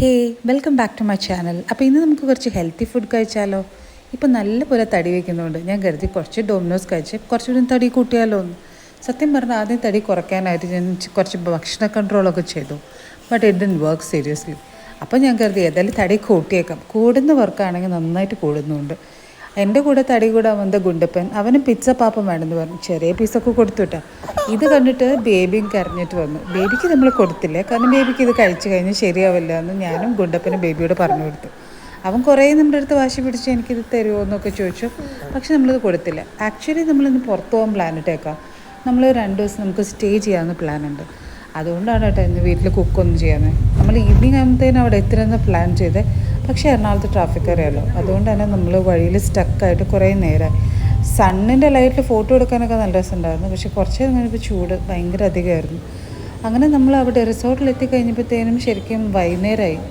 Hey, welcome back to my channel. അപ്പോൾ ഇന്ന് നമുക്ക് കുറച്ച് ഹെൽത്തി ഫുഡ് കഴിച്ചാലോ? ഇപ്പോൾ നല്ലപോലെ തടി വയ്ക്കുന്നുണ്ട്. ഞാൻ കരുതി കുറച്ച് ഡൊമിനോസ് കഴിച്ച് കുറച്ചുകൂടി തടി കൂട്ടിയാലോ എന്ന്. സത്യം പറഞ്ഞാൽ ആദ്യം തടി കുറയ്ക്കാനായിട്ട് ഞാൻ കുറച്ച് ഭക്ഷണ കൺട്രോളൊക്കെ ചെയ്തു. But it didn't work seriously. അപ്പോൾ ഞാൻ കരുതി ഏതായാലും തടി കൂട്ടിയേക്കാം. കൂടുന്ന വർക്കാണെങ്കിൽ നന്നായിട്ട് കൂടുന്നുണ്ട്. എൻ്റെ കൂടെ തടി കൂടാൻ വന്ന ഗുണ്ടപ്പൻ അവന് പിസ്സ പാപ്പം വേണമെന്ന് പറഞ്ഞു. ചെറിയ പീസൊക്കെ കൊടുത്തു വിട്ടാ. ഇത് കണ്ടിട്ട് ബേബിയും കരഞ്ഞിട്ട് വന്നു. ബേബിക്ക് നമ്മൾ കൊടുത്തില്ല, കാരണം ബേബിക്ക് ഇത് കഴിച്ചു കഴിഞ്ഞാൽ ശരിയാവില്ല എന്ന് ഞാനും ഗുണ്ടപ്പനും ബേബിയോട് പറഞ്ഞു കൊടുത്തു. അവൻ കുറേ നമ്മുടെ അടുത്ത് വാശി പിടിച്ച് എനിക്കിത് തരുമോ എന്നൊക്കെ ചോദിച്ചു. പക്ഷെ നമ്മളിത് കൊടുത്തില്ല. ആക്ച്വലി നമ്മളിന്ന് പുറത്തു പോകാൻ പ്ലാൻ ഇട്ടേക്കാം. നമ്മൾ 2 ദിവസം നമുക്ക് സ്റ്റേ ചെയ്യാമെന്ന് പ്ലാനുണ്ട്. അതുകൊണ്ടാണ് കേട്ടോ ഇന്ന് വീട്ടിൽ കുക്കൊന്നും ചെയ്യാമെന്ന്. നമ്മൾ ഈവനിങ് ആകുമ്പോഴത്തേനും അവിടെ എത്തണമെന്ന് പ്ലാൻ ചെയ്ത്. പക്ഷേ എറണാകുളത്ത് ട്രാഫിക് അറിയാമല്ലോ, അതുകൊണ്ട് തന്നെ നമ്മൾ വഴിയിൽ സ്റ്റക്കായിട്ട് കുറേ നേരം. സണ്ണിൻ്റെ ലൈറ്റിൽ ഫോട്ടോ എടുക്കാനൊക്കെ നല്ല രസമുണ്ടായിരുന്നു. പക്ഷേ കുറച്ച് കഴിഞ്ഞപ്പോൾ ചൂട് ഭയങ്കര അധികമായിരുന്നു. അങ്ങനെ നമ്മൾ അവിടെ റിസോർട്ടിൽ എത്തിക്കഴിഞ്ഞപ്പോഴത്തേനും ശരിക്കും വൈകുന്നേരമായി.